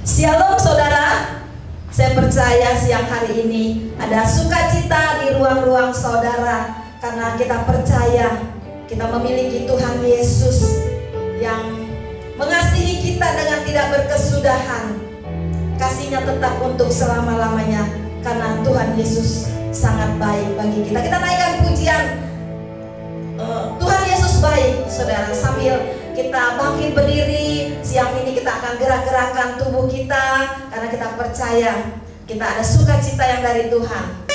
Shalom saudara, saya percaya siang hari ini ada sukacita di ruang-ruang saudara, karena kita percaya kita memiliki Tuhan Yesus yang mengasihi kita dengan tidak berkesudahan. Kasih-Nya tetap untuk selama-lamanya, karena Tuhan Yesus sangat baik bagi kita. Kita naikkan pujian Tuhan Yesus baik, saudara. Sambil kita bangkit berdiri, siang ini kita akan gerak-gerakan tubuh kita, karena kita percaya kita ada sukacita yang dari Tuhan.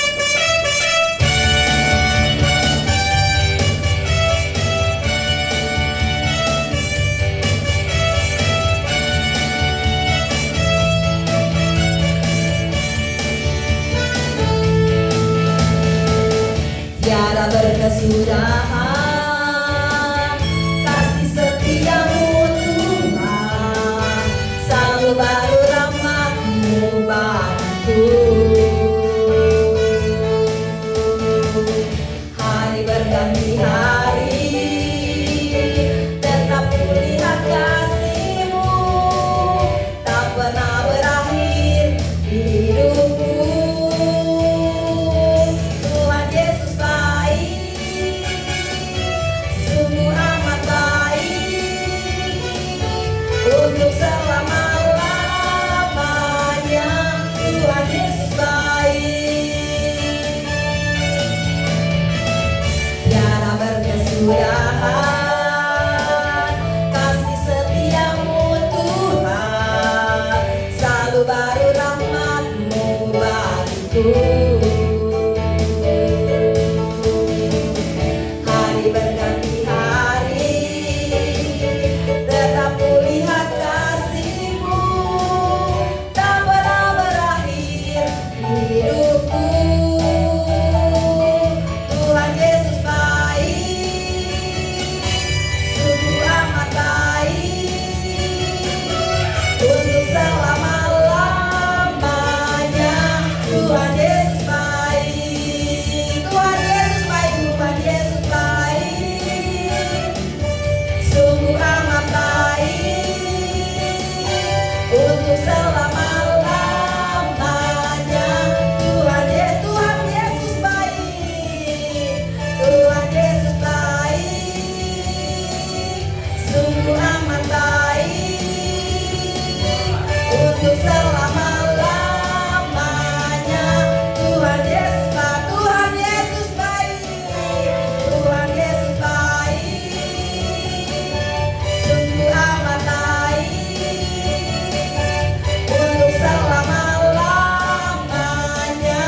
Tiada berkesudahan kasih setiamu Tuhan, selalu baru rahmat-Mu bagiku. Hari berganti hari, tetap kulihat kasih-Mu, tak pernah berakhir di hidupku. Tuhan Yesus baik, sungguh amat baik, untuk selama-lamanya. Tuhan Yesus baik, tiada berkesudahan kasih setiamu Tuhan, selalu baru rahmat-Mu bagiku. Hari berganti hari, tetap kulihat kasih-Mu, tak pernah berakhir di hidupku. Tuhan Yesus baik, sungguh amat baik, untuk selama-lamanya. Tuhan Yesus baik, Tuhan Yesus baik, Tuhan Yesus baik, sungguh amat baik, untuk selama-lamanya. Tuhan Yesus baik, Tuhan Yesus baik, sungguh amat baik, untuk selama-lamanya. Tuhan Yesus baik, Tuhan Yesus baik, Tuhan Yesus baik, sungguh amat baik, untuk selama-lamanya.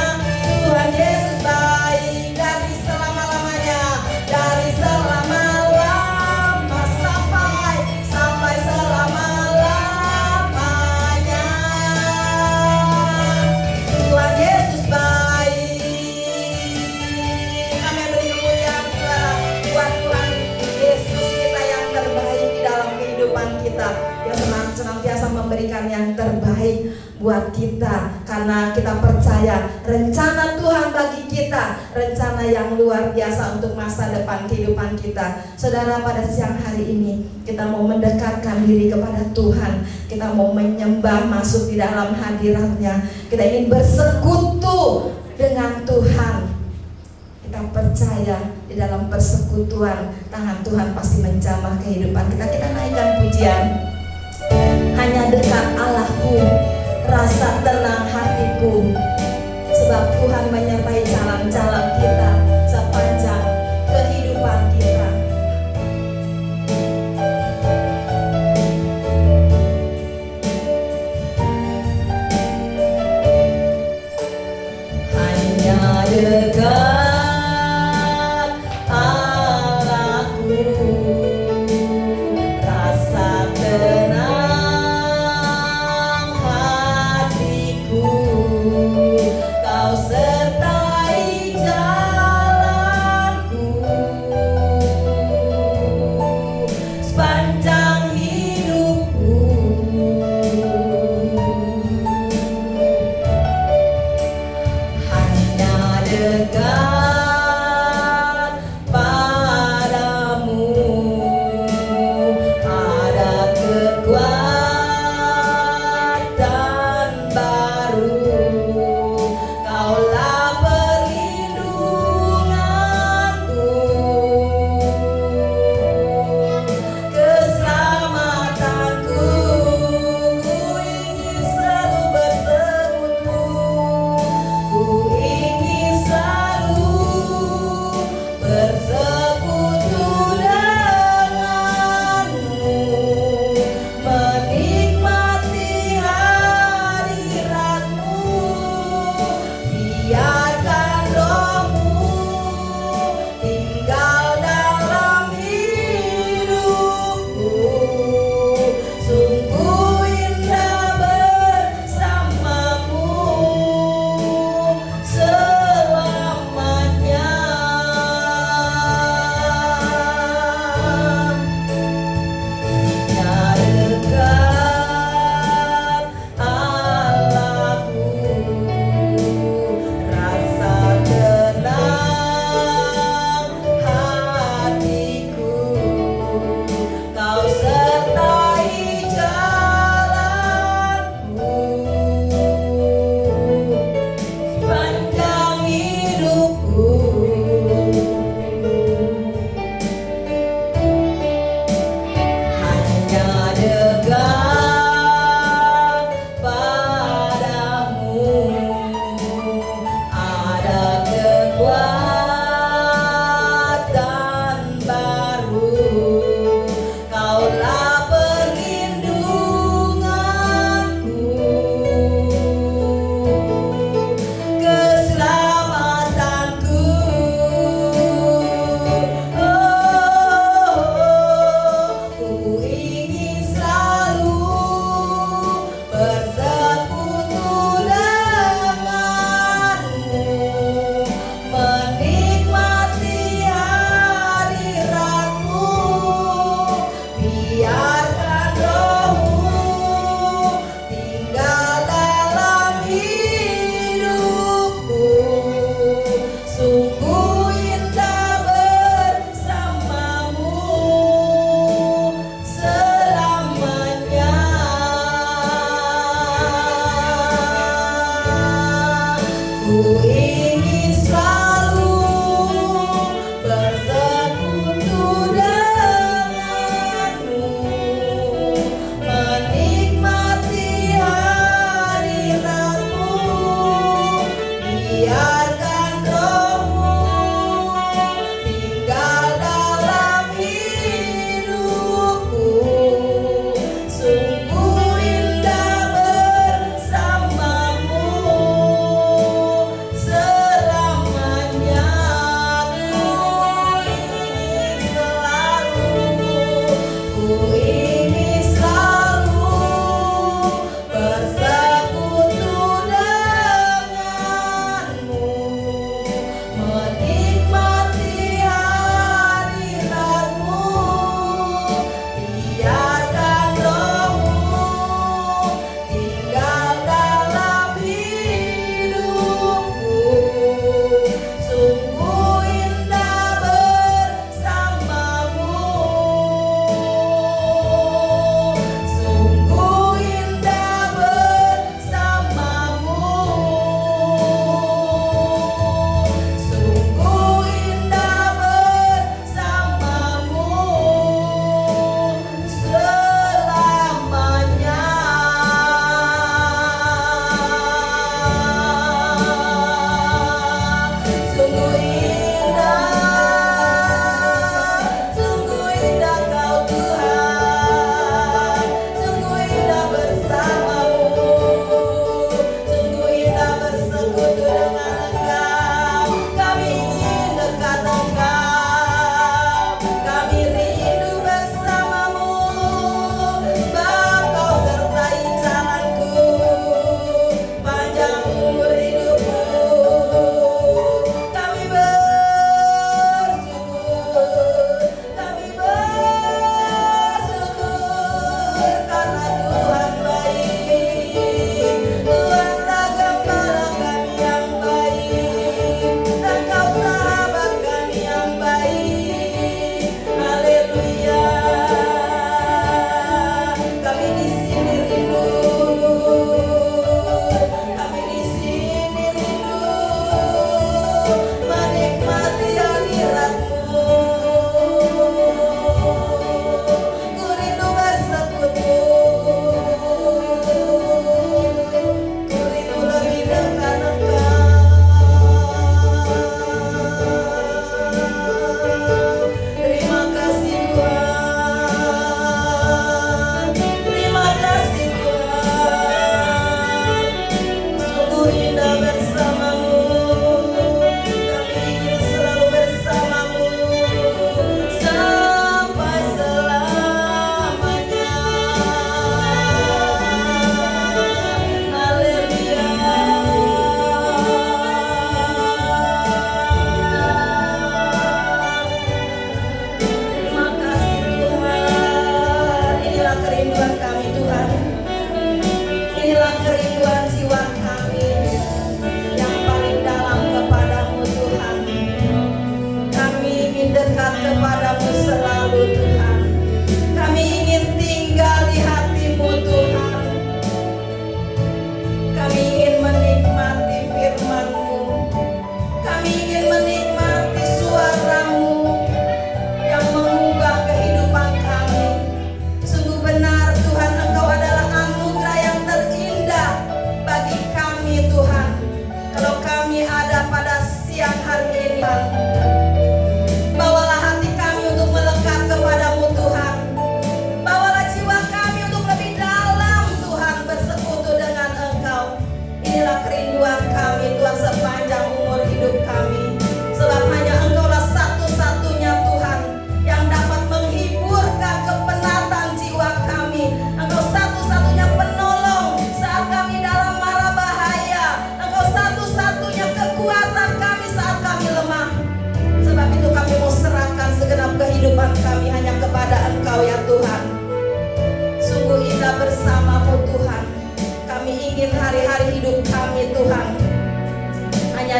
Tuhan Yesus baik, dari selama-lamanya, dari selama-lama sampai selama-lamanya. Tuhan Yesus baik. Kami beri kemuliaan saudara buat Tuhan Yesus kita yang terbaik di dalam kehidupan kita. Dia senantiasa memberikan yang terbaik buat kita, karena kita percaya rencana Tuhan bagi kita, rencana yang luar biasa untuk masa depan kehidupan kita. Saudara, pada siang hari ini kita mau mendekatkan diri kepada Tuhan. Kita mau menyembah, masuk di dalam hadirat-Nya. Kita ingin bersekutu dengan Tuhan. Kita percaya di dalam persekutuan tangan Tuhan pasti menjamah kehidupan kita. Kita naikkan pujian. Hanya dekat Allahku, rasa tenang hatiku, sebab Tuhan menyertai jalan-jalan kita sepanjang kehidupan kita. Hanya dekat Allahku, rasa tenang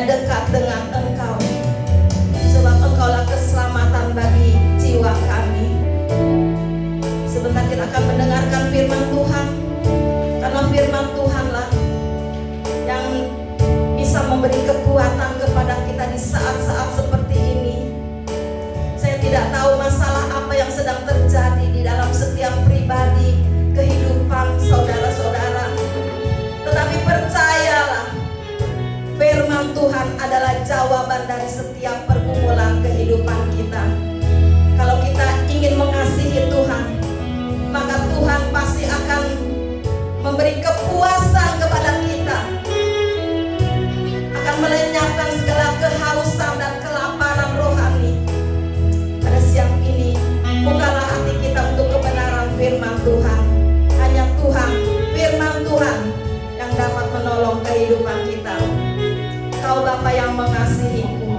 dekat dengan Engkau, sebab Engkaulah keselamatan bagi jiwa kami. Sebentar kita akan mendengarkan firman Tuhan, karena firman Tuhanlah yang bisa memberi kekuatan kepada kita di saat-saat seperti ini. Saya tidak tahu masalah apa yang sedang terjadi di dalam setiap pribadi kehidupan saudara-saudara, tetapi percayalah, firman Tuhan adalah jawaban dari setiap pergumulan kehidupan kita. Kalau kita ingin mengasihi Tuhan, maka Tuhan pasti akan memberi kepuasan kepada kita, akan melenyapkan segala kehausan dan kelaparan rohani. Pada siang ini, bukalah hati kita untuk kebenaran firman Tuhan. Hanya Tuhan, firman Tuhan yang dapat menolong kehidupan kita. Kau Bapa yang mengasihiku,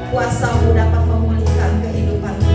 kuasa-Mu dapat memulihkan kehidupanku.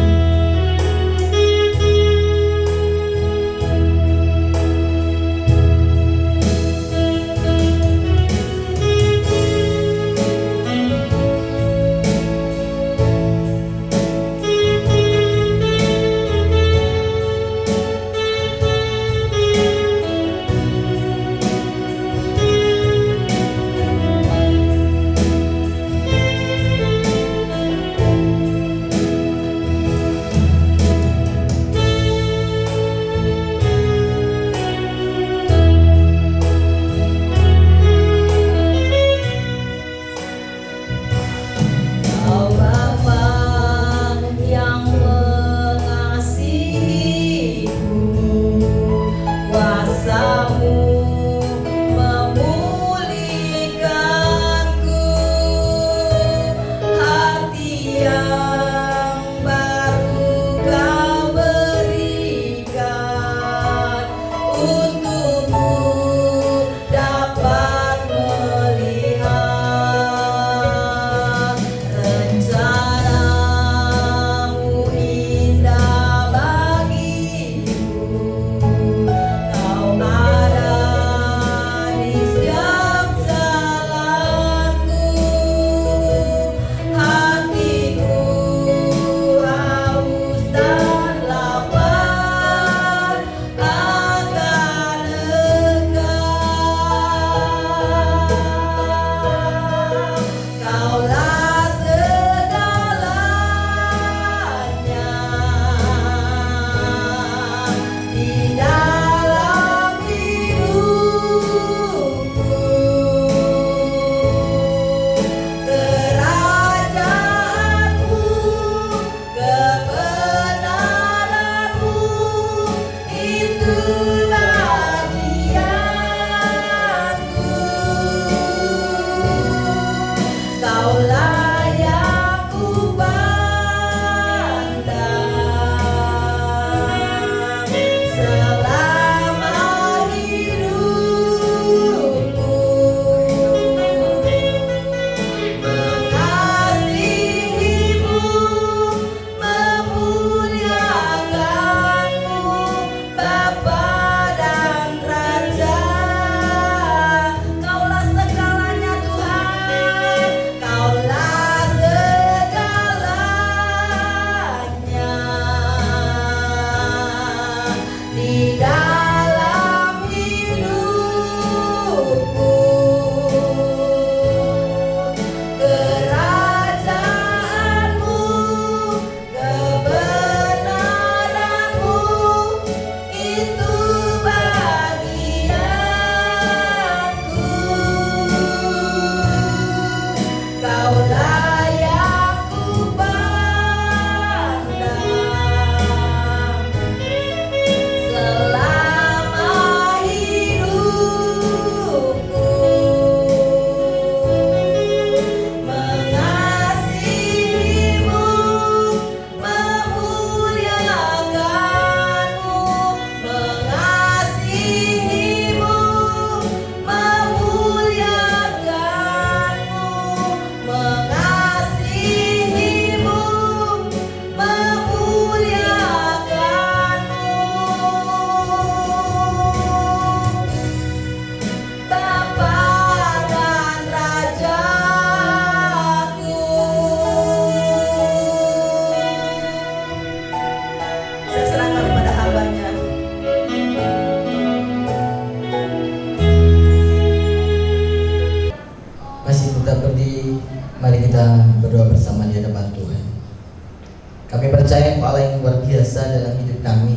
percaya Engkau Allah yang luar biasa dalam hidup kami.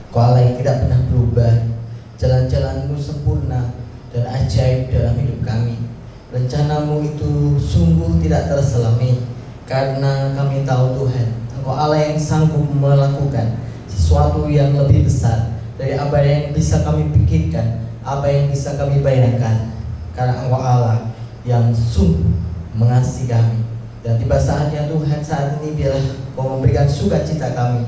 Engkau Allah yang tidak pernah berubah. Jalan-jalan-Mu sempurna dan ajaib dalam hidup kami. Rencana-Mu itu sungguh tidak terselami, karena kami tahu Tuhan, Engkau Allah yang sanggup melakukan sesuatu yang lebih besar dari apa yang bisa kami pikirkan, apa yang bisa kami bayangkan. Karena Engkau Allah yang sungguh mengasihi kami. Dan tiba saatnya Tuhan, saat ini biarlah Kau memberikan sukacita kami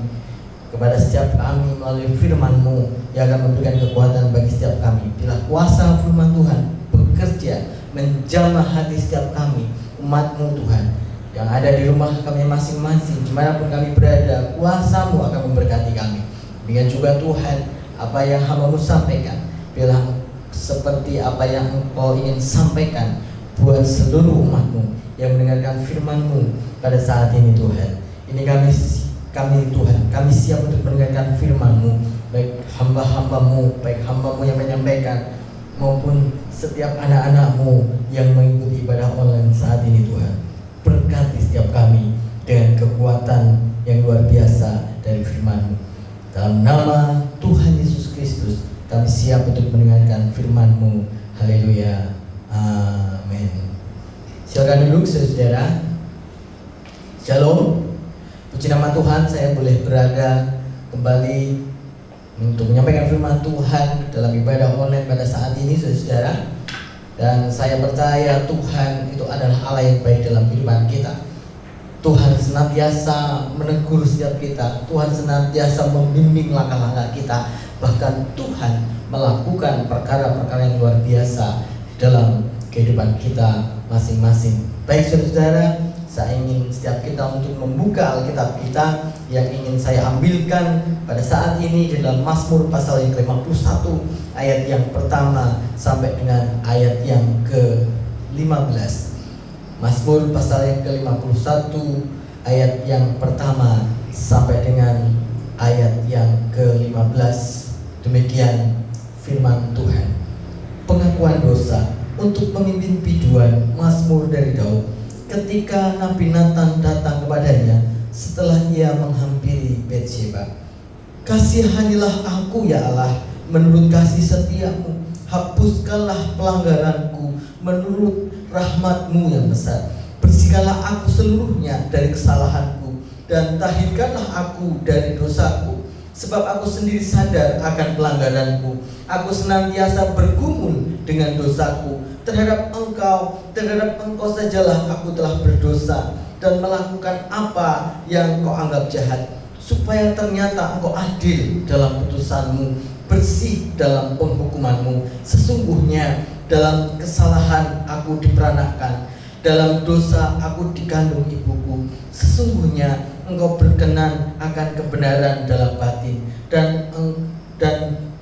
kepada setiap kami melalui firman-Mu yang akan memberikan kekuatan bagi setiap kami. Bila kuasa firman Tuhan bekerja menjamah hati setiap kami, umat-Mu Tuhan, yang ada di rumah kami masing-masing, dimanapun kami berada, kuasa-Mu akan memberkati kami. Dengan juga Tuhan, apa yang hamba-Mu sampaikan, biarlah seperti apa yang Engkau ingin sampaikan buat seluruh umat-Mu yang mendengarkan firman-Mu pada saat ini Tuhan. Ini kami Tuhan, kami siap untuk mendengarkan firman-Mu, baik hamba-hamba-Mu, baik hamba-Mu yang menyampaikan maupun setiap anak-anak-Mu yang mengikuti ibadah online saat ini Tuhan. Berkati setiap kami dengan kekuatan yang luar biasa dari firman-Mu. Dalam nama Tuhan Yesus Kristus kami siap untuk mendengarkan firman-Mu. Haleluya. Amin. Silakan duduk saudara. Shalom. Puji nama Tuhan, saya boleh berada kembali untuk menyampaikan firman Tuhan dalam ibadah online pada saat ini saudara. Dan saya percaya Tuhan itu adalah Allah yang baik dalam kehidupan kita. Tuhan senantiasa menegur setiap kita. Tuhan senantiasa membimbing langkah-langkah kita. Bahkan Tuhan melakukan perkara-perkara yang luar biasa dalam kehidupan kita masing-masing. Baik saudara, saya ingin setiap kita untuk membuka Alkitab kita yang ingin saya ambilkan pada saat ini dalam Mazmur pasal yang ke-51 ayat yang pertama sampai dengan ayat yang ke-15. Mazmur pasal yang ke-51 ayat yang pertama sampai dengan ayat yang ke-15. Demikian firman Tuhan. Pengakuan dosa untuk memimpin biduan, Mazmur dari Daud. Ketika Nabi Nathan datang kepadanya setelah ia menghampiri Betsheba. Kasihanilah aku ya Allah, menurut kasih setiamu. Hapuskanlah pelanggaranku menurut rahmat-Mu yang besar. Bersihkanlah aku seluruhnya dari kesalahanku, dan tahirkanlah aku dari dosaku. Sebab aku sendiri sadar akan pelanggaranku. Aku senantiasa bergumul dengan dosaku. Terhadap engkau sajalah aku telah berdosa dan melakukan apa yang kau anggap jahat, supaya ternyata engkau adil dalam putusan-Mu, bersih dalam penghukuman-Mu. Sesungguhnya dalam kesalahan aku diperanakkan, dalam dosa aku dikandung ibuku. Sesungguhnya engkau berkenan akan kebenaran dalam batin, dan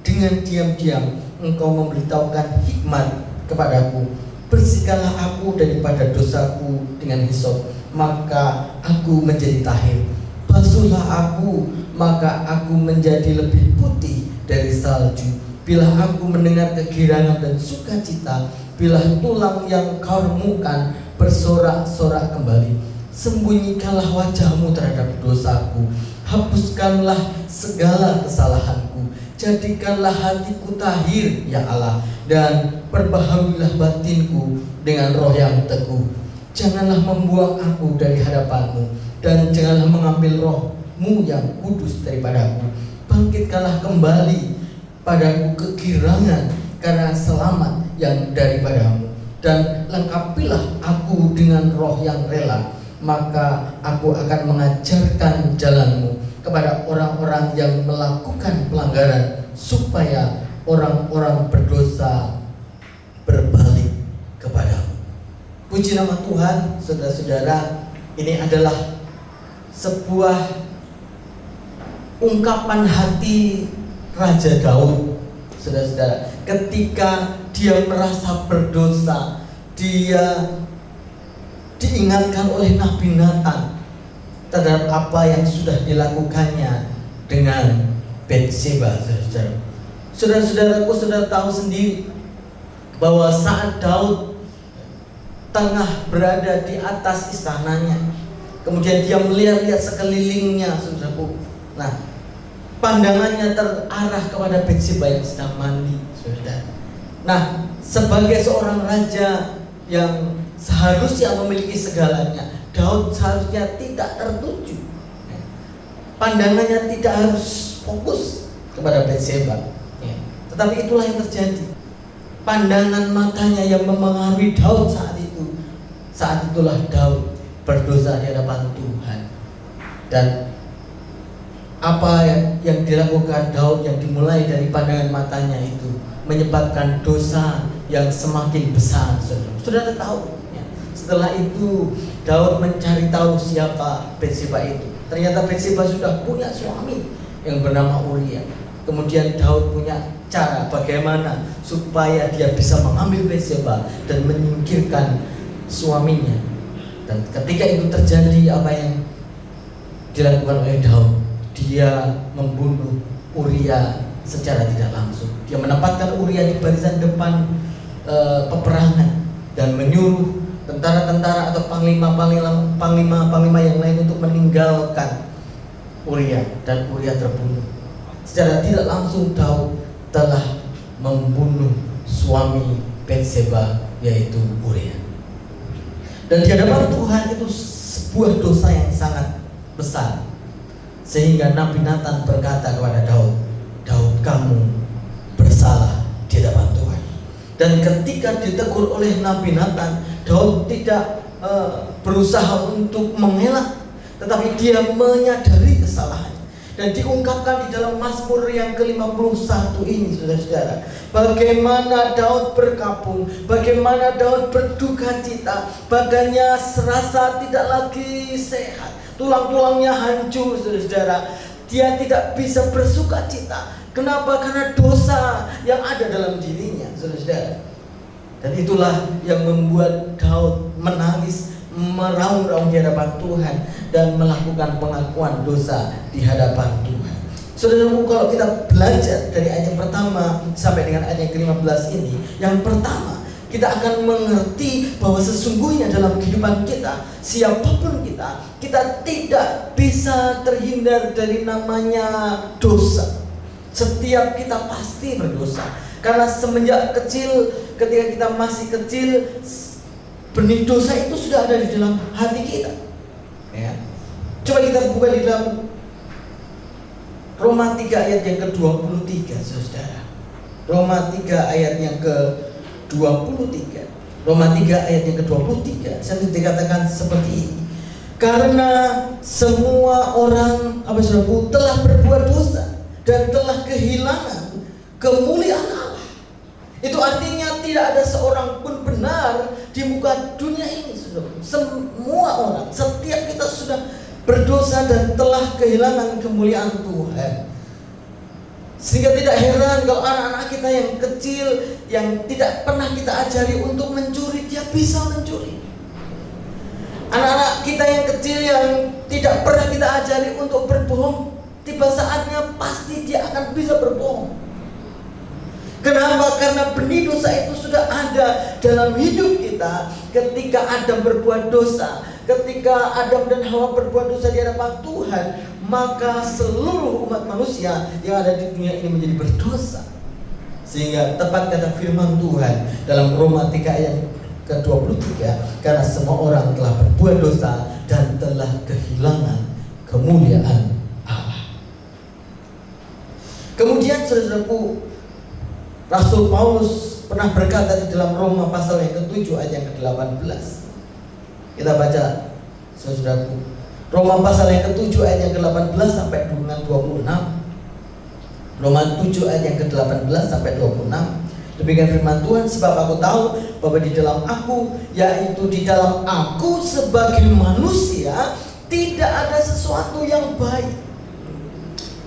dengan diam-diam engkau memberitahukan hikmat kepadaku. Bersihkanlah aku daripada dosaku dengan hisop, maka aku menjadi tahir. Basuhlah aku, maka aku menjadi lebih putih dari salju. Bila aku mendengar kegirangan dan sukacita, bila tulang yang kau remukan bersorak-sorak kembali. Sembunyikanlah wajah-Mu terhadap dosaku, hapuskanlah segala kesalahanku. Jadikanlah hatiku tahir ya Allah, dan perbaharuilah batinku dengan roh yang teguh. Janganlah membuang aku dari hadapan-Mu, dan janganlah mengambil roh-Mu yang kudus daripadaku. Bangkitkanlah kembali padaku kegirangan karena selamat yang daripada-Mu, dan lengkapilah aku dengan roh yang rela. Maka aku akan mengajarkan jalan-Mu kepada orang-orang yang melakukan pelanggaran, supaya orang-orang berdosa berbalik kepada-Mu. Puji nama Tuhan. Saudara-saudara, ini adalah sebuah ungkapan hati Raja Daud. Saudara-saudara, ketika dia merasa berdosa, dia diingatkan oleh Nabi Nathan terhadap apa yang sudah dilakukannya dengan Betsheba. Saudara-saudaraku, saudara tahu sendiri bahwa saat Daud tengah berada di atas istananya, Kemudian dia melihat-lihat sekelilingnya, saudaraku. Nah, pandangannya terarah kepada Batsheba yang sedang mandi, saudara. Nah, sebagai seorang raja yang seharusnya memiliki segalanya, Daud seharusnya tidak tertuju. Pandangannya tidak harus fokus kepada Batsheba. Tetapi itulah yang terjadi. Pandangan matanya yang memengaruhi Daud saat itu. Saat itulah Daud berdosa di hadapan Tuhan. Dan apa yang dilakukan Daud yang dimulai dari pandangan matanya itu menyebabkan dosa yang semakin besar. Saudara tahu ya. Setelah itu Daud mencari tahu siapa Batsheba itu. Ternyata Batsheba sudah punya suami yang bernama Uria. Kemudian Daud punya cara bagaimana supaya dia bisa mengambil Batsheba dan menyingkirkan suaminya. Dan ketika itu terjadi, apa yang dilakukan oleh Daud? Dia membunuh Uria secara tidak langsung. Dia menempatkan Uria di barisan depan peperangan dan menyuruh tentara-tentara atau panglima yang lain untuk meninggalkan Uria, dan Uria terbunuh. Secara tidak langsung Daud telah membunuh suami Batsheba, yaitu Uria. Dan di hadapan Tuhan itu sebuah dosa yang sangat besar. Sehingga Nabi Nathan berkata kepada Daud, "Daud, kamu bersalah di hadapan Tuhan." Dan ketika ditegur oleh Nabi Nathan, Daud tidak berusaha untuk mengelak, tetapi dia menyadari kesalahannya. Dan diungkapkan di dalam Mazmur yang ke-51 ini, saudara-saudara, bagaimana Daud berkabung, bagaimana Daud berduka cita, badannya serasa tidak lagi sehat, tulang-tulangnya hancur, saudara-saudara. Dia tidak bisa bersuka cita. Kenapa? Karena dosa yang ada dalam dirinya, saudara-saudara. Dan itulah yang membuat Daud menangis, meraung-raung di hadapan Tuhan, dan melakukan pengakuan dosa di hadapan Tuhan. Saudaraku, kalau kita belajar dari ayat yang pertama sampai dengan ayat yang ke-15 ini, yang pertama, kita akan mengerti bahwa sesungguhnya dalam kehidupan kita, siapapun kita tidak bisa terhindar dari namanya dosa. Setiap kita pasti berdosa. Karena semenjak kecil, ketika kita masih kecil, benih dosa itu sudah ada di dalam hati kita. Ya. Coba kita buka di dalam Roma 3 ayat yang ke-23, saudara. Roma 3 ayat yang ke-23. Roma 3 ayat yang ke-23. Saya dikatakan seperti ini. Karena semua orang saudaraku telah berbuat dosa dan telah kehilangan kemuliaan Allah. Itu artinya tidak ada seorang pun benar di muka dunia ini, saudara. Semua orang, setiap kita sudah berdosa dan telah kehilangan kemuliaan Tuhan. Sehingga tidak heran kalau anak-anak kita yang kecil, yang tidak pernah kita ajari untuk mencuri, dia bisa mencuri. Anak-anak kita yang kecil yang tidak pernah kita ajari untuk berbohong, tiba saatnya pasti dia akan bisa berbohong. Kenapa? Karena benih dosa itu sudah ada dalam hidup kita. Ketika Adam berbuat dosa, ketika Adam dan Hawa berbuat dosa di hadapan Tuhan, maka seluruh umat manusia yang ada di dunia ini menjadi berdosa. Sehingga tepat kata firman Tuhan dalam Roma 3 ayat ke-23, karena semua orang telah berbuat dosa dan telah kehilangan kemuliaan Allah. Kemudian saudaraku, Rasul Paulus pernah berkata di dalam Roma pasal yang ke-7 ayat yang ke-18. Kita baca, saudaraku, Roma pasal yang ke-7 ayat yang ke-18 sampai dengan 26. Roma 7 ayat yang ke-18 sampai 26. Demikian firman Tuhan, sebab aku tahu bahwa di dalam aku, yaitu di dalam aku sebagai manusia, tidak ada sesuatu yang baik.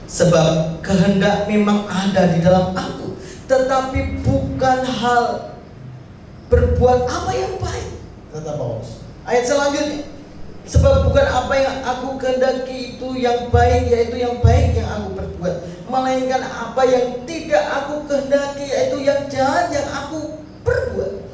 Sebab kehendak memang ada di dalam aku, tetapi bukan hal berbuat apa yang baik, kata Paulus. Ayat selanjutnya, sebab bukan apa yang aku kehendaki itu yang baik, yaitu yang baik yang aku perbuat, melainkan apa yang tidak aku kehendaki, yaitu yang jahat yang aku perbuat.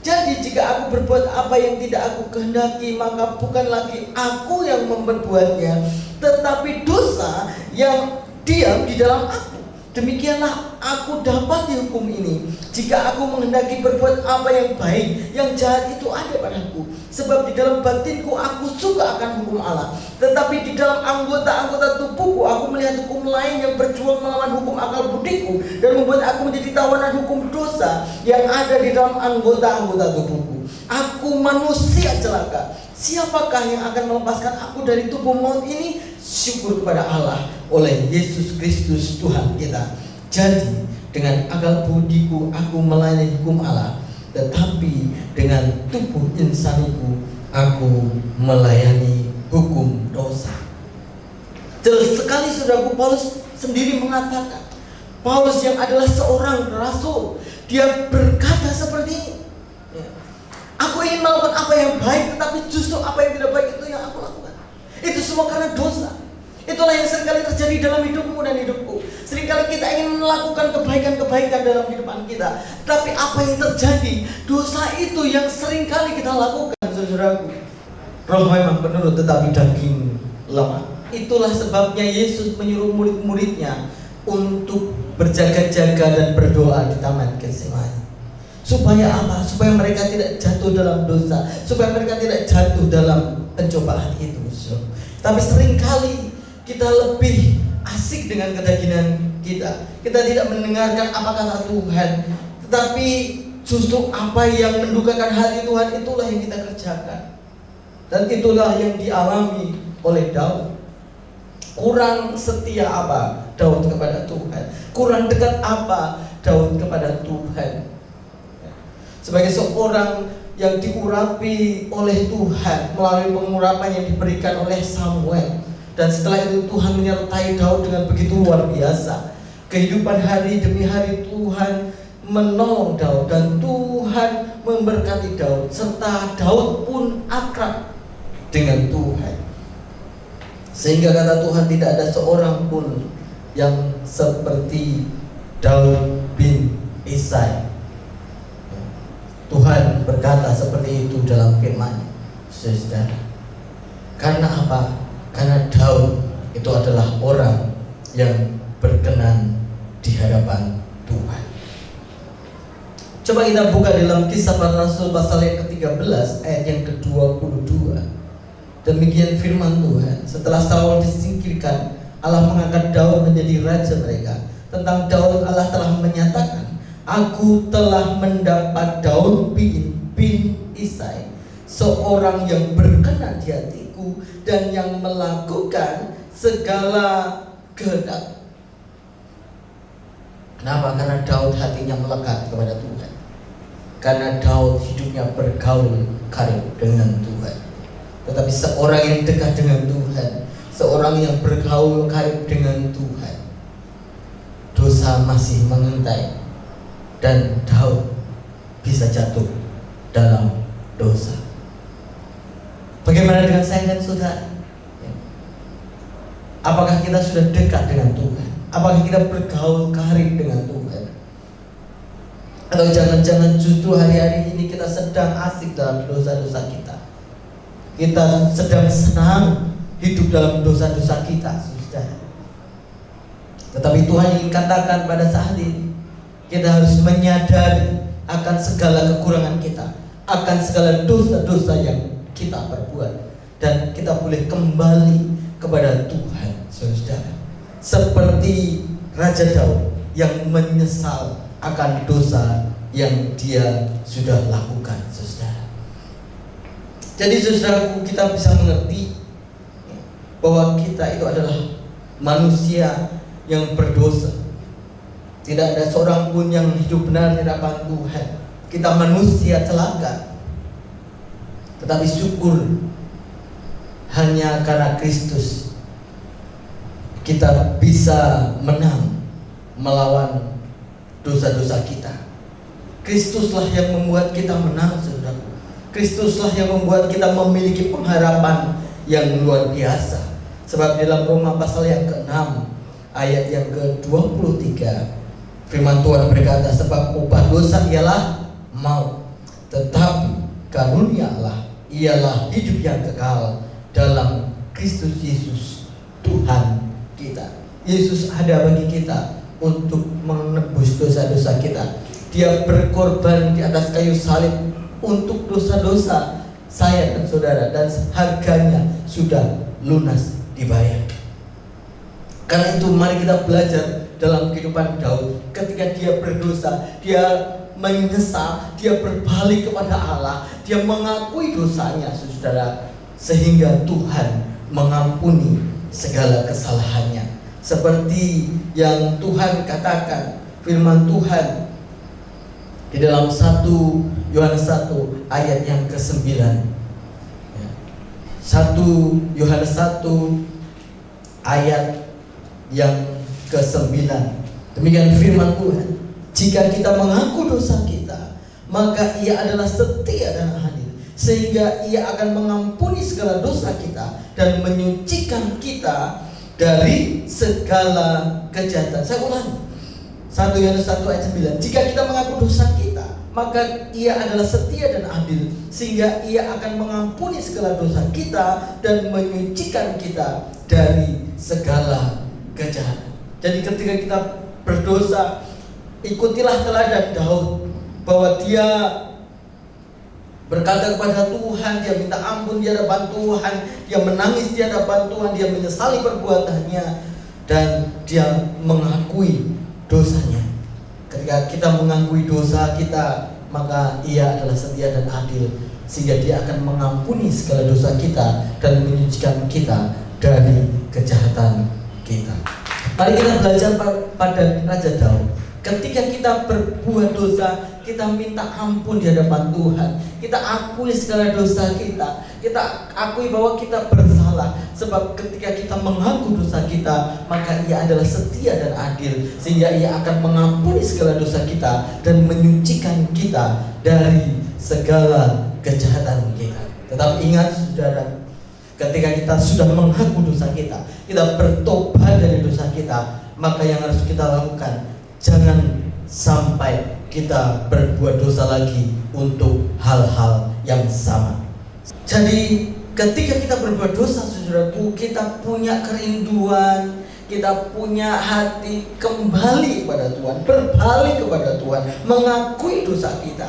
Jadi Jadi jika aku berbuat apa yang tidak aku kehendaki, maka bukan lagi aku yang memperbuatnya, tetapi dosa yang diam di dalam aku. Demikianlah aku dapat dihukum ini, jika aku menghendaki berbuat apa yang baik, yang jahat itu ada padaku. Sebab di dalam batinku aku suka akan hukum Allah, tetapi di dalam anggota-anggota tubuhku aku melihat hukum lain yang berjuang melawan hukum akal budiku, dan membuat aku menjadi tawanan hukum dosa yang ada di dalam anggota-anggota tubuhku. Aku manusia celaka, siapakah yang akan melepaskan aku dari tubuh maut ini? Syukur kepada Allah oleh Yesus Kristus Tuhan kita. Jadi dengan akal budiku aku melayani hukum Allah, tetapi dengan tubuh insaniku aku melayani hukum dosa. Jelas sekali saudaraku, Paulus sendiri mengatakan, Paulus yang adalah seorang rasul, dia berkata seperti ini, aku ingin melakukan apa yang baik, tetapi justru apa yang tidak baik itu yang aku lakukan. Itu semua karena dosa. Itulah yang seringkali terjadi dalam hidupmu dan hidupku. Seringkali kita ingin melakukan kebaikan-kebaikan dalam kehidupan kita, tapi apa yang terjadi? Dosa itu yang seringkali kita lakukan, saudaraku. Roh memang penurut, tetapi daging lemah. Itulah sebabnya Yesus menyuruh murid-muridnya untuk berjaga-jaga dan berdoa di Taman Getsemani. Supaya apa? Supaya mereka tidak jatuh dalam dosa, supaya mereka tidak jatuh dalam pencobaan itu. Tapi seringkali kita lebih asik dengan kedagingan kita. Kita tidak mendengarkan apa kata Tuhan, tetapi justru apa yang mendukakan hati Tuhan itulah yang kita kerjakan. Dan itulah yang dialami oleh Daud. Kurang setia apa Daud kepada Tuhan? Kurang dekat apa Daud kepada Tuhan? Sebagai seorang yang diurapi oleh Tuhan melalui pengurapan yang diberikan oleh Samuel, dan setelah itu Tuhan menyertai Daud dengan begitu luar biasa. Kehidupan hari demi hari Tuhan menolong Daud, dan Tuhan memberkati Daud, serta Daud pun akrab dengan Tuhan. Sehingga kata Tuhan, tidak ada seorang pun yang seperti Daud bin Isai. Tuhan berkata seperti itu dalam firman-Nya, saudara. Karena apa? Karena Daud itu adalah orang yang berkenan di hadapan Tuhan. Coba kita buka dalam Kisah Para Rasul pasal yang ke-13 ayat yang ke-22. Demikian firman Tuhan. Setelah Saul disingkirkan, Allah mengangkat Daud menjadi raja mereka. Tentang Daud Allah telah menyatakan, aku telah mendapat Daud bin Isai, seorang yang berkenan di hatiku dan yang melakukan segala kehendak. Kenapa? Karena Daud hatinya melekat kepada Tuhan. Karena Daud hidupnya bergaul karib dengan Tuhan. Tetapi seorang yang dekat dengan Tuhan, seorang yang bergaul karib dengan Tuhan, dosa masih mengintai, dan Daud bisa jatuh dalam dosa. Bagaimana dengan saya dan saudara? Apakah kita sudah dekat dengan Tuhan? Apakah kita bergaul karib dengan Tuhan? Atau jangan-jangan justru hari-hari ini kita sedang asik dalam dosa-dosa kita? Kita sedang senang hidup dalam dosa-dosa kita, saudara. Tetapi Tuhan ingin katakan pada saat ini, kita harus menyadari akan segala kekurangan kita, akan segala dosa-dosa yang kita perbuat, dan kita boleh kembali kepada Tuhan, saudara. Seperti Raja Daud yang menyesal akan dosa yang dia sudah lakukan, saudara. Jadi saudaraku, kita bisa mengerti bahwa kita itu adalah manusia yang berdosa. Tidak ada seorang pun yang hidup benar di hadapan Tuhan. Kita manusia celaka. Tetapi syukur, hanya karena Kristus kita bisa menang melawan dosa-dosa kita. Kristuslah yang membuat kita menang, saudaraku. Kristuslah yang membuat kita memiliki pengharapan yang luar biasa. Sebab dalam Roma pasal yang ke-6 ayat yang ke-23, firman Tuhan berkata, sebab upah dosa ialah maut, Tetapi karunia Allah ialah hidup yang kekal dalam Kristus Yesus Tuhan kita. Yesus ada bagi kita untuk menebus dosa-dosa kita. Dia berkorban di atas kayu salib untuk dosa-dosa saya dan saudara, dan harganya sudah lunas dibayar. Karena itu mari kita belajar dalam kehidupan Daud. Ketika dia berdosa, dia menyesal, dia berbalik kepada Allah, dia mengakui dosanya, saudara, sehingga Tuhan mengampuni segala kesalahannya. Seperti yang Tuhan katakan, firman Tuhan di dalam 1 Yohanes 1 ayat yang ke-9. 1 Yohanes 1 ayat yang ke-9. Demikian firman Tuhan. Jika kita mengaku dosa kita, maka Ia adalah setia dan adil, sehingga Ia akan mengampuni segala dosa kita dan menyucikan kita dari segala kejahatan. Saya ulangi, 1 Yohanes 1 ayat 9. Jika kita mengaku dosa kita, maka Ia adalah setia dan adil, sehingga Ia akan mengampuni segala dosa kita dan menyucikan kita dari segala kejahatan. Jadi ketika kita berdosa, ikutilah teladan Daud, bahwa dia berkata kepada Tuhan, dia minta ampun di hadapan Tuhan, dia menangis di hadapan Tuhan, dia menyesali perbuatannya, dan dia mengakui dosanya. Ketika kita mengakui dosa kita, maka Ia adalah setia dan adil, sehingga Dia akan mengampuni segala dosa kita dan menyucikan kita dari kejahatan kita. Mari kita belajar pada Raja Daud. Ketika kita berbuat dosa, kita minta ampun di hadapan Tuhan. Kita akui segala dosa kita. Kita akui bahwa kita bersalah. Sebab ketika kita mengaku dosa kita, maka Ia adalah setia dan adil, sehingga Ia akan mengampuni segala dosa kita dan menyucikan kita dari segala kejahatan kita. Tetapi ingat saudara, ketika kita sudah mengaku dosa kita bertobat dari dosa kita, maka yang harus kita lakukan, jangan sampai kita berbuat dosa lagi untuk hal-hal yang sama. Jadi ketika kita berbuat dosa, saudaraku, kita punya kerinduan, kita punya hati kembali kepada Tuhan, berbalik kepada Tuhan, mengakui dosa kita.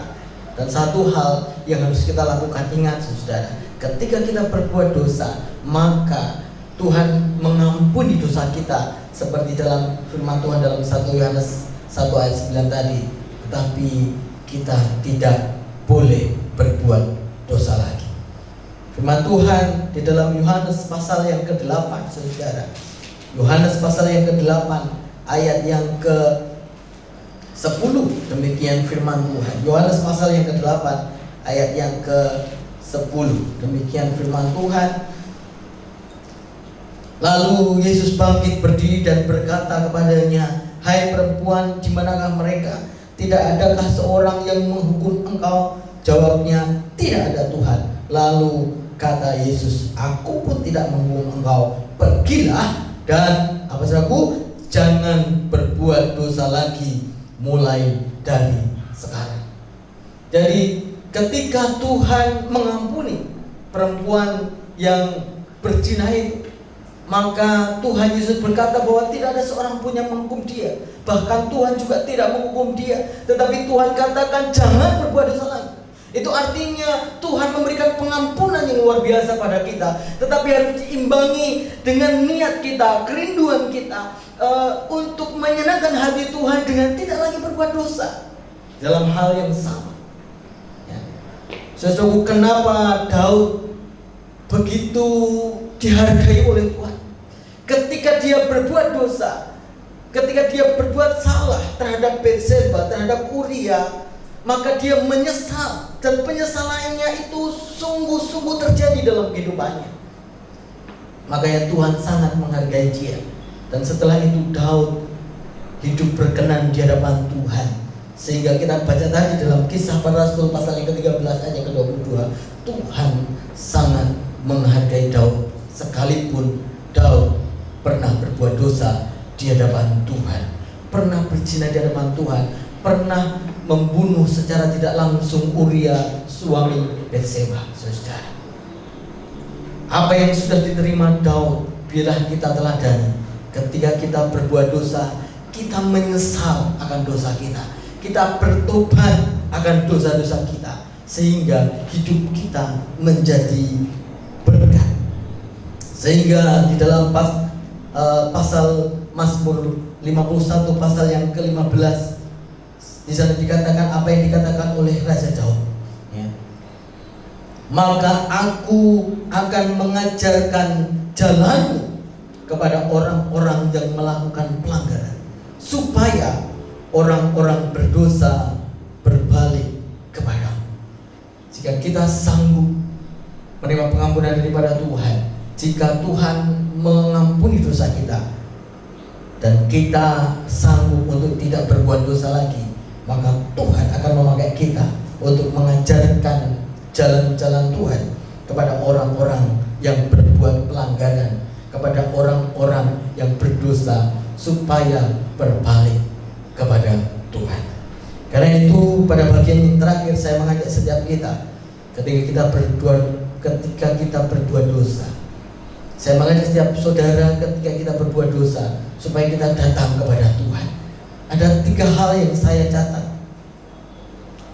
Dan satu hal yang harus kita lakukan, ingat saudara, ketika kita berbuat dosa, maka Tuhan mengampuni dosa kita, seperti dalam firman Tuhan dalam 1 Yohanes 1 ayat 9 tadi. Tetapi kita tidak boleh berbuat dosa lagi. Firman Tuhan di dalam Yohanes pasal yang ke-8, saudara. Yohanes pasal yang ke-8 ayat yang ke-10, demikian firman Tuhan. Yohanes pasal yang ke-8 ayat yang ke-10, demikian firman Tuhan. Lalu Yesus bangkit berdiri dan berkata kepadanya, "Hai perempuan, di manakah mereka? Tidak adakah seorang yang menghukum engkau?" Jawabnya, "Tidak ada Tuhan." Lalu kata Yesus, "Aku pun tidak menghukum engkau. Pergilah dan saudaraku, jangan berbuat dosa lagi mulai dari sekarang." Jadi ketika Tuhan mengampuni perempuan yang berzina itu, maka Tuhan Yesus berkata bahwa tidak ada seorang pun yang menghukum dia. Bahkan Tuhan juga tidak menghukum dia. Tetapi Tuhan katakan jangan berbuat dosa lagi. Itu artinya Tuhan memberikan pengampunan yang luar biasa pada kita. Tetapi harus diimbangi dengan niat kita, kerinduan kita untuk menyenangkan hati Tuhan dengan tidak lagi berbuat dosa dalam hal yang sama. Saudaraku, kenapa Daud begitu dihargai oleh Tuhan? Ketika dia berbuat dosa, ketika dia berbuat salah terhadap Batseba, terhadap Uria, maka dia menyesal, dan penyesalannya itu sungguh-sungguh terjadi dalam kehidupannya. Makanya Tuhan sangat menghargai dia. Dan setelah itu Daud hidup berkenan di hadapan Tuhan. Sehingga kita baca tadi dalam Kisah Para Rasul pasal yang ke-13 ayat ke-22, Tuhan sangat menghargai Daud, sekalipun Daud pernah berbuat dosa di hadapan Tuhan, pernah berzina di hadapan Tuhan, pernah membunuh secara tidak langsung Uria suami Betseba, saudara. Apa yang sudah diterima Daud, biarlah kita teladani. Ketika kita berbuat dosa, kita menyesal akan dosa kita, kita bertobat akan dosa-dosa kita, sehingga hidup kita menjadi berkat. Sehingga di dalam pasal Mazmur 51 pasal yang ke-15, di sana dikatakan apa yang dikatakan oleh Raja Daud, ya. Maka aku akan mengajarkan jalanmu kepada orang-orang yang melakukan pelanggaran, supaya orang-orang berdosa berbalik kepadamu. Jika kita sanggup menerima pengampunan daripada Tuhan, jika Tuhan mengampuni dosa kita, dan kita sanggup untuk tidak berbuat dosa lagi, maka Tuhan akan memakai kita untuk mengajarkan jalan-jalan Tuhan kepada orang-orang yang berbuat pelanggaran, kepada orang-orang yang berdosa, supaya berbalik kepada Tuhan. Karena itu pada bagian yang terakhir saya mengajak setiap kita, ketika kita berbuat dosa, saya mengajak setiap saudara ketika kita berbuat dosa, supaya kita datang kepada Tuhan. Ada 3 hal yang saya catat,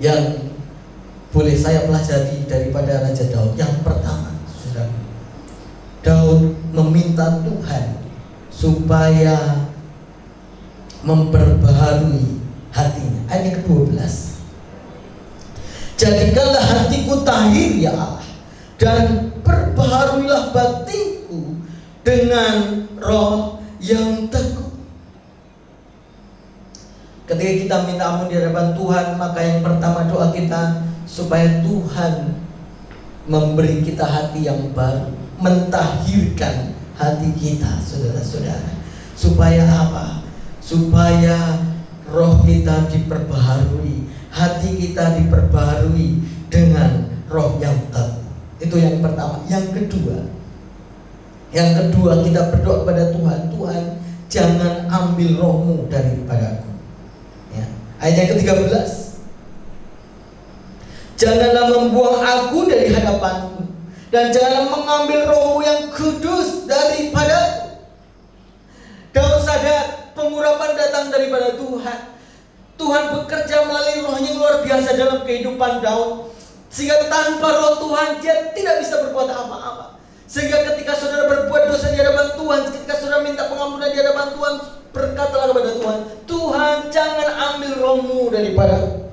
yang boleh saya pelajari daripada Raja Daud. Yang pertama, saudara, Daud meminta Tuhan supaya memperbaharui hatinya. Ayat ke-12, jadikanlah hatiku tahir ya Allah, dan perbaharuilah batinku dengan roh yang teguh. Ketika kita minta ampun di hadapan Tuhan, maka yang pertama doa kita supaya Tuhan memberi kita hati yang baru, mentahirkan hati kita, saudara-saudara. Supaya apa? Supaya roh kita diperbaharui, hati kita diperbaharui dengan roh yang teguh. Itu yang pertama. Yang kedua kita berdoa kepada Tuhan, Tuhan jangan ambil rohmu daripadaku. Ya. Ayat yang ke-13, janganlah membuang aku dari hadapanmu, dan janganlah mengambil rohmu yang kudus daripadaku. Daud sadar pengurapan datang daripada Tuhan. Tuhan bekerja melalui roh yang luar biasa dalam kehidupan Daud, sehingga tanpa roh Tuhan dia tidak bisa berbuat apa-apa. Sehingga ketika saudara berbuat dosa di hadapan Tuhan, ketika saudara minta pengampunan di hadapan Tuhan, berkatalah kepada Tuhan, Tuhan jangan ambil rohmu daripada,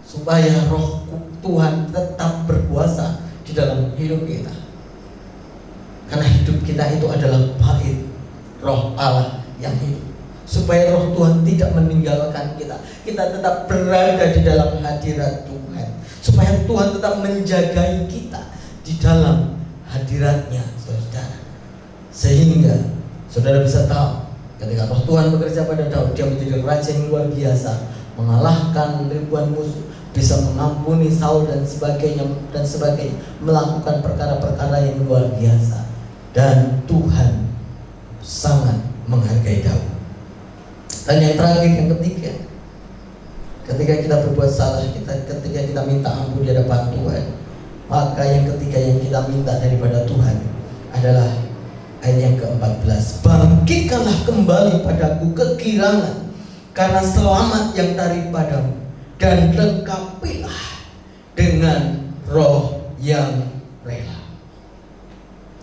supaya roh Tuhan tetap berkuasa di dalam hidup kita. Karena hidup kita itu adalah bait roh Allah yang hidup. Supaya roh Tuhan tidak meninggalkan kita, kita tetap berada di dalam hadirat Tuhan. Supaya Tuhan tetap menjagai kita di dalam hadiratnya, saudara. Sehingga saudara bisa tahu, ketika roh Tuhan bekerja pada Daud, dia menjadi raja yang luar biasa, mengalahkan ribuan musuh, bisa mengampuni Saul dan sebagainya, melakukan perkara-perkara yang luar biasa. Dan Tuhan sangat menghargai Daud. Dan yang terakhir, yang ketiga, ketika kita berbuat salah, ketika kita minta ampun di hadapan Tuhan, maka yang ketiga yang kita minta daripada Tuhan adalah ayat yang ke-14, bangkitkanlah kembali padaku kegirangan karena selamat yang daripadamu, dan lengkapilah dengan roh yang rela.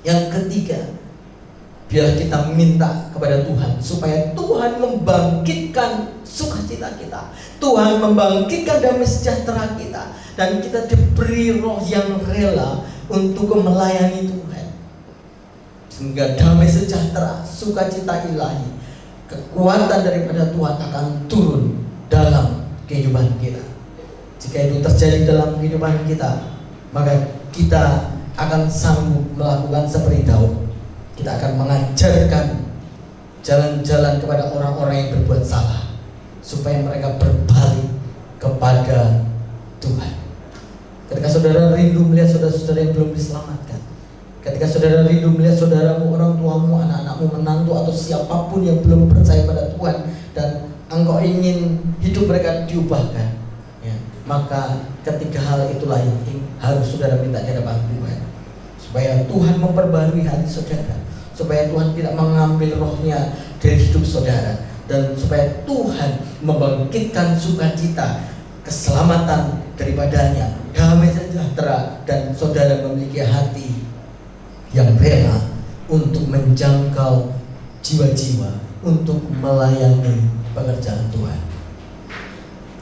Yang ketiga, biar kita minta kepada Tuhan supaya Tuhan membangkitkan sukacita kita, Tuhan membangkitkan damai sejahtera kita, dan kita diberi roh yang rela untuk melayani Tuhan, sehingga damai sejahtera, sukacita ilahi, kekuatan daripada Tuhan akan turun dalam kehidupan kita. Jika itu terjadi dalam kehidupan kita, maka kita akan sanggup melakukan seperti Daud. Kita akan mengajarkan jalan-jalan kepada orang-orang yang berbuat salah, supaya mereka berbalik kepada Tuhan. Ketika saudara rindu melihat saudara-saudara yang belum diselamatkan, ketika saudara rindu melihat saudaramu, orang tuamu, anak-anakmu, menantu, atau siapapun yang belum percaya pada Tuhan, dan engkau ingin hidup mereka diubahkan, ya, maka ketiga hal itulah yang harus saudara minta di hadapan Tuhan, supaya Tuhan memperbarui hati saudara, supaya Tuhan tidak mengambil rohnya dari hidup saudara, dan supaya Tuhan membangkitkan sukacita, keselamatan daripadanya, damai sejahtera, dan saudara memiliki hati yang rela untuk menjangkau jiwa-jiwa, untuk melayani pekerjaan Tuhan.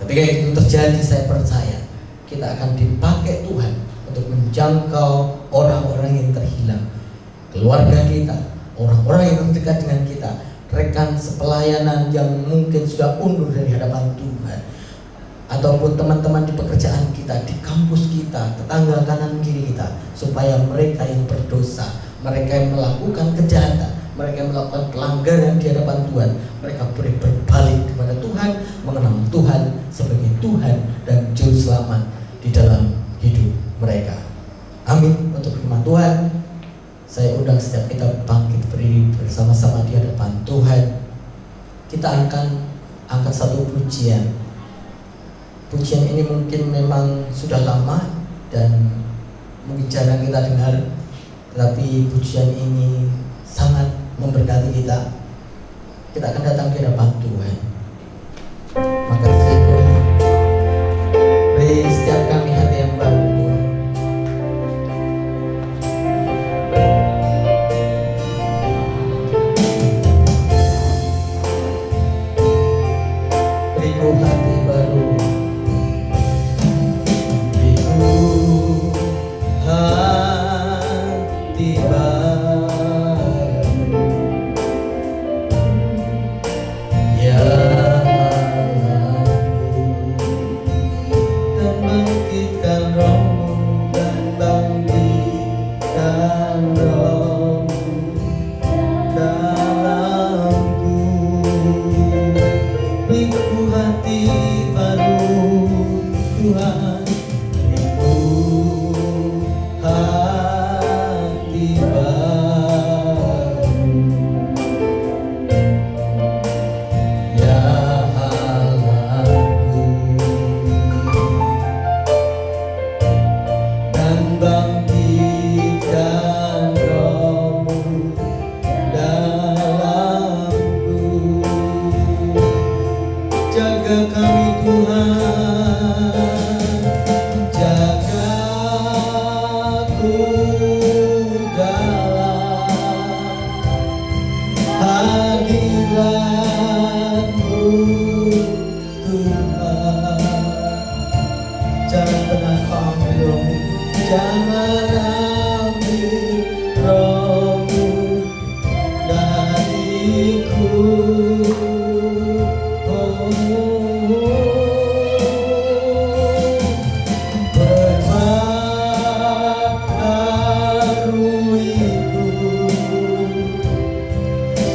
Ketika itu terjadi, saya percaya kita akan dipakai Tuhan untuk menjangkau orang-orang yang terhilang, keluarga kita, orang-orang yang dekat dengan kita, rekan sepelayanan yang mungkin sudah undur dari hadapan Tuhan, ataupun teman-teman di pekerjaan kita, di kampus kita, tetangga kanan kiri kita, supaya mereka yang berdosa, mereka yang melakukan kejahatan, mereka yang melakukan pelanggaran di hadapan Tuhan, mereka boleh berbalik kepada Tuhan, mengenal Tuhan sebagai Tuhan dan Juru Selamat di dalam hidup mereka. Amin. Untuk firman Tuhan, saya undang setiap kita bangkit berdiri bersama-sama di hadapan Tuhan. Kita akan angkat satu pujian. Pujian ini mungkin memang sudah lama dan mungkin jarang kita dengar, tetapi pujian ini sangat memberkati kita. Kita akan datang ke hadapan Tuhan. Makasih Tuhan. Beri setiap kami hati yang baru Tuhan. Beriku hati baru. Beriku hati baru.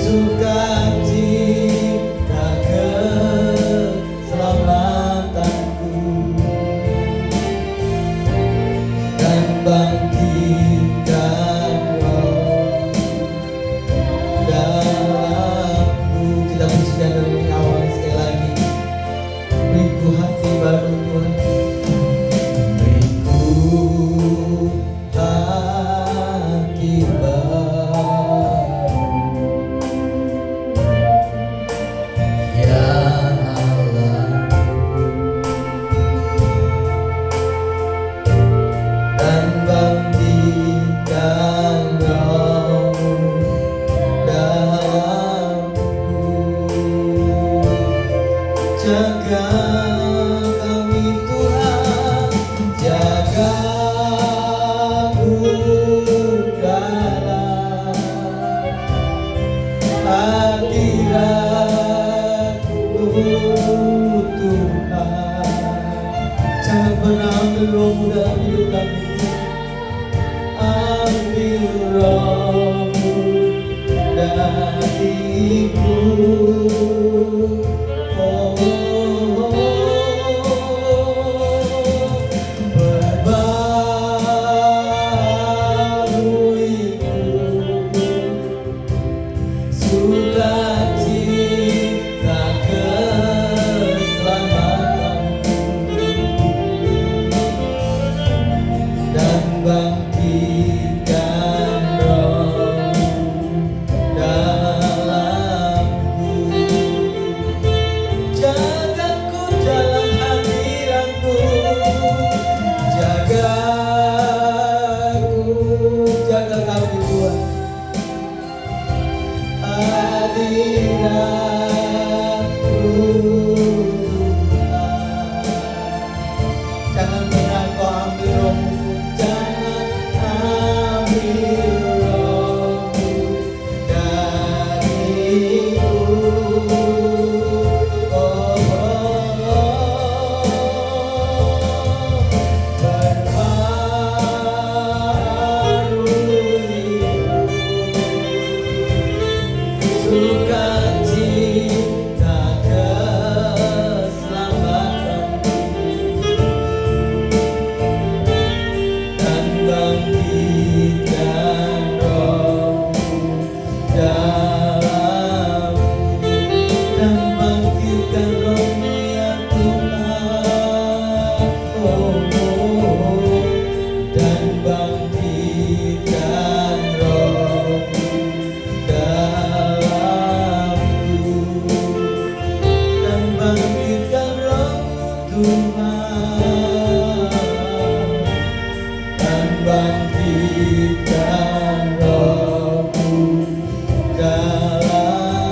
Sukacita keselamatan. dan bangkitkan rohmu dalamku.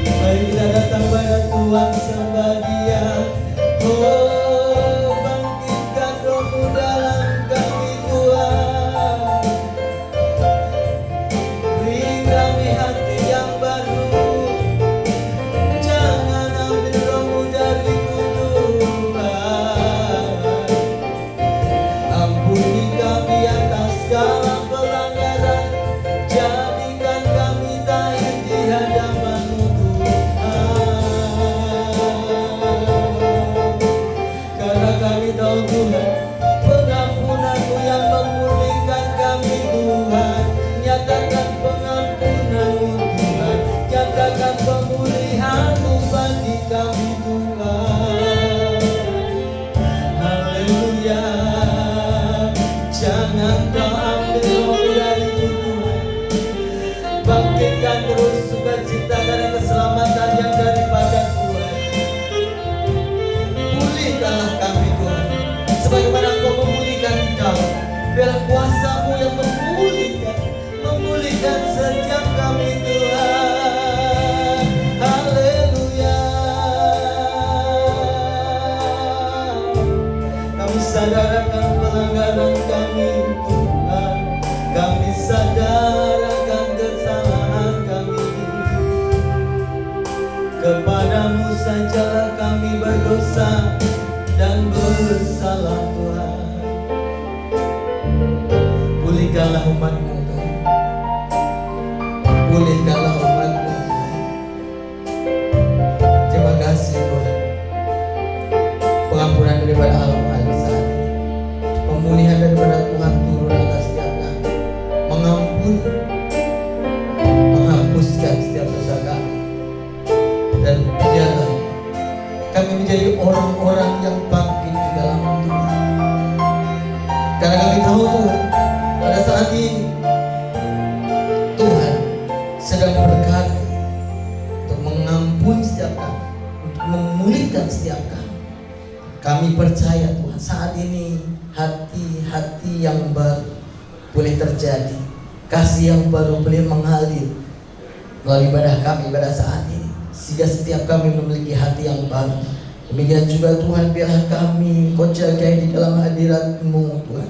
Mari kita datang pada Tuhan sembah Dia. Oh, bangkitkan rohmu dalam kami Tuhan. Beri kami hati yang baru. Jangan ambil rohmu dariku Tuhan. Ampuni kami atas segala pelanggaran. Jadikan kami taat di hadapan-Mu Tuhan. Karena kami tahu Tuhan, pengampunan-Mu yang memulihkan kami Tuhan. Nyatakan pengampunan-Mu Tuhan, nyatakan pemulihan-Mu bagi kami Tuhan. Haleluya. Jangan Kau ambil roh dariku Tuhan. Bangkitkan terus sukacita karena keselamatan yang daripada Tuhan. Pulihkanlah kami Tuhan, sebagaimana Engkau memulihkan kami. Biarlah kuasa-Mu yang memulihkan setiap kami Tuhan. Haleluya. Kami sadar akan pelanggaran kami Tuhan. Kami sadar akan kesalahan kami. Kepadamu sajalah kami berdosa dan bersalah Tuhan. Pulihkanlah umat-Mu Tuhan. Pulihkanlah umat-Mu Tuhan. Terima kasih Tuhan. Pengampunan daripada Allah Maha Esa, pemulihan daripada Tuhan turun atas setiap kami. Mengampuni, menghapuskan setiap dosa kami. Dan biarlah kami menjadi orang-orang yang bangkit di dalam Tuhan. Karena kami tahu Tuhan, pada saat ini Tuhan sedang berkarya untuk mengampuni setiap kami, untuk memulihkan setiap kami. Kami percaya Tuhan, saat ini hati-hati yang baru boleh terjadi, kasih yang baru boleh mengalir melalui ibadah kami pada saat ini, sehingga setiap kami memiliki hati yang baru. Demikian juga Tuhan, biarlah kami Kau jagai di dalam hadirat-Mu Tuhan,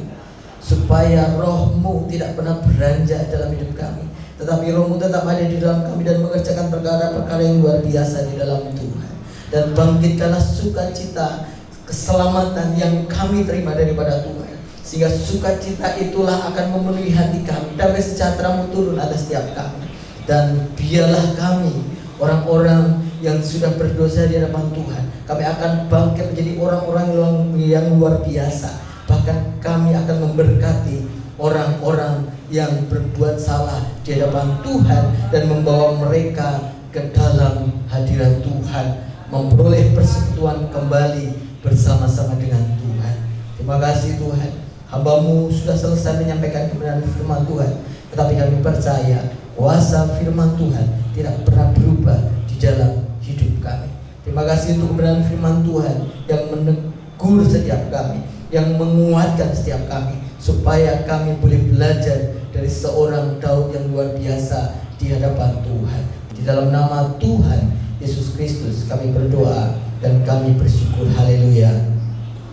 supaya roh-Mu tidak pernah beranjak dalam hidup kami, tetapi roh-Mu tetap ada di dalam kami dan mengerjakan perkara-perkara yang luar biasa di dalam Tuhan. Dan bangkitkanlah sukacita, keselamatan yang kami terima daripada Tuhan, sehingga sukacita itulah akan memenuhi hati kami. Damai sejahtera-Mu turun atas setiap kami. Dan biarlah kami orang-orang yang sudah berdosa di hadapan Tuhan, kami akan bangkit menjadi orang-orang yang luar biasa. Bahkan kami akan memberkati orang-orang yang berbuat salah di hadapan Tuhan dan membawa mereka ke dalam hadirat Tuhan, memperoleh persekutuan kembali bersama-sama dengan Tuhan. Terima kasih Tuhan, hamba-Mu sudah selesai menyampaikan kebenaran firman Tuhan, tetapi kami percaya kuasa firman Tuhan tidak pernah berubah di dalam hidup kami. Terima kasih untuk kebenaran firman Tuhan yang menegur setiap kami, yang menguatkan setiap kami, supaya kami boleh belajar dari seorang Daud yang luar biasa di hadapan Tuhan. Di dalam nama Tuhan Yesus Kristus kami berdoa dan kami bersyukur. Haleluya.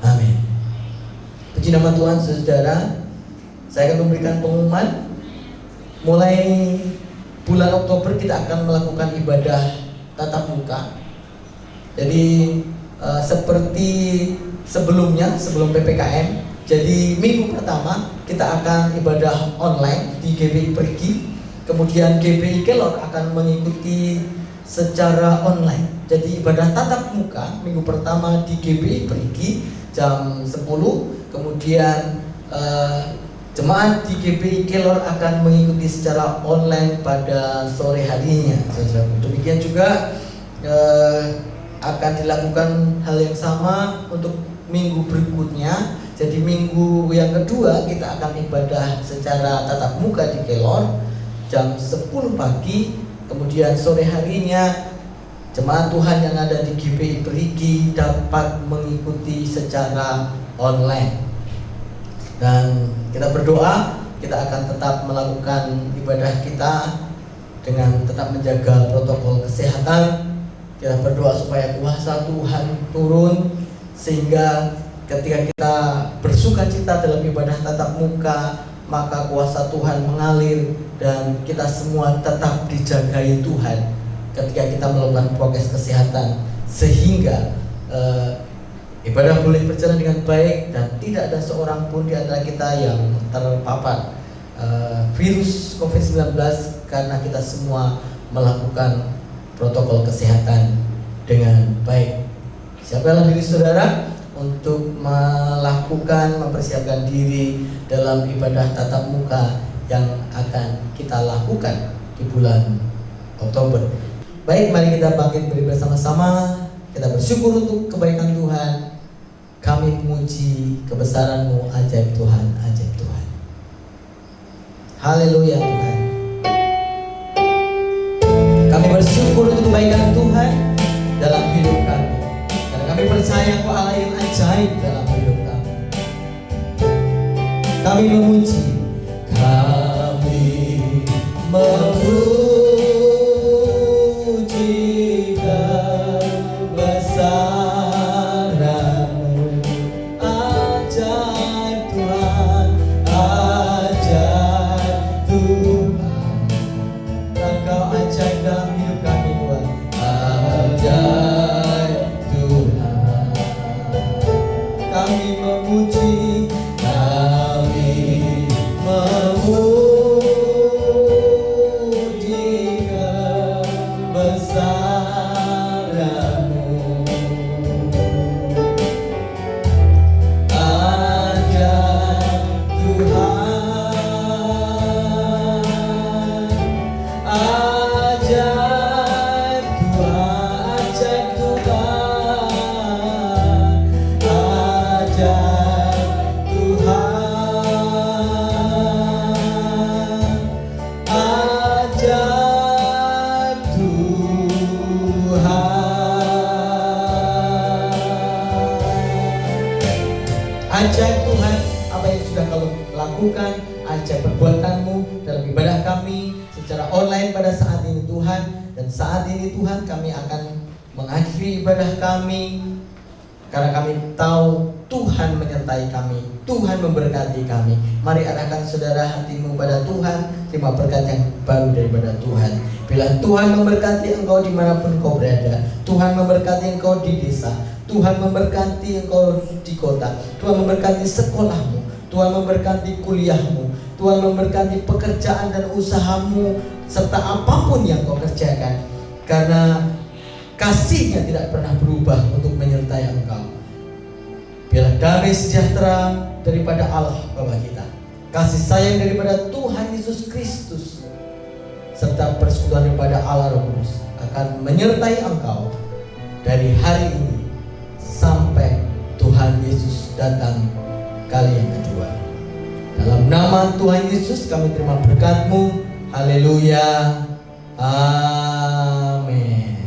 Amin. Puji nama Tuhan. Saudara, saya akan memberikan pengumuman. Mulai bulan Oktober kita akan melakukan ibadah tatap muka. Jadi seperti sebelumnya, sebelum PPKM. Jadi minggu pertama kita akan ibadah online di GBI Perigi. Kemudian GBI Kelor akan mengikuti secara online. Jadi ibadah tatap muka minggu pertama di GBI Perigi jam 10. Kemudian jemaat di GBI Kelor akan mengikuti secara online pada sore harinya. Demikian juga akan dilakukan hal yang sama untuk minggu berikutnya. Jadi minggu yang kedua kita akan ibadah secara tatap muka di Kelor jam 10 pagi. Kemudian sore harinya jemaat Tuhan yang ada di GPI Perigi dapat mengikuti secara online. Dan kita berdoa, kita akan tetap melakukan ibadah kita dengan tetap menjaga protokol kesehatan. Kita berdoa supaya kuasa Tuhan turun, sehingga ketika kita bersuka cita dalam ibadah tatap muka, maka kuasa Tuhan mengalir dan kita semua tetap dijagai Tuhan ketika kita melakukan prokes kesehatan, sehingga ibadah boleh berjalan dengan baik dan tidak ada seorang pun di antara kita yang terpapar virus COVID-19, karena kita semua melakukan protokol kesehatan dengan baik. Siapkanlah diri saudara untuk mempersiapkan diri dalam ibadah tatap muka yang akan kita lakukan di bulan Oktober. Baik, mari kita bangkit beri bersama-sama. Kita bersyukur untuk kebaikan Tuhan. Kami memuji kebesaran-Mu, ajaib Tuhan, ajaib Tuhan. Haleluya Tuhan. Kami bersyukur untuk kebaikan Tuhan dalam hidup kami. Kami percaya Engkau Allah yang ajaib dalam hidup kami. Kami memuji, kebesaran-Mu, ajaib Tuhan, ajaib Tuhan. Engkau ajaib dalam hidup kami Tuhan, ajaib Tuhan. Kami memuji, kebesaran-Mu, ajaib Tuhan, ajaib Tuhan, ajaib Tuhan, ajaib Tuhan, ajaib Tuhan. Ajaib Tuhan, apa yang sudah Kau lakukan, ajaib perbuatan-Mu dalam ibadah kami secara online pada saat ini Tuhan. Dan saat ini Tuhan, kami akan mengakhiri ibadah kami, karena kami tahu Tuhan menyertai kami, Tuhan memberkati kami. Mari arahkan saudara hatimu pada Tuhan, terima berkat yang baru daripada Tuhan. Bila Tuhan memberkati engkau dimanapun kau berada, Tuhan memberkati engkau di desa, Tuhan memberkati engkau di kota, Tuhan memberkati sekolahmu, Tuhan memberkati kuliahmu, Tuhan memberkati pekerjaan dan usahamu, serta apapun yang kau kerjakan, karena kasih-Nya tidak pernah berubah untuk menyertai engkau. Biarlah damai sejahtera daripada Allah Bapa kita, kasih sayang daripada Tuhan Yesus Kristus, serta persekutuan daripada Allah Roh Kudus akan menyertai engkau dari hari ini sampai Tuhan Yesus datang kali yang kedua. Dalam nama Tuhan Yesus kami terima berkat-Mu. Haleluya. Amin.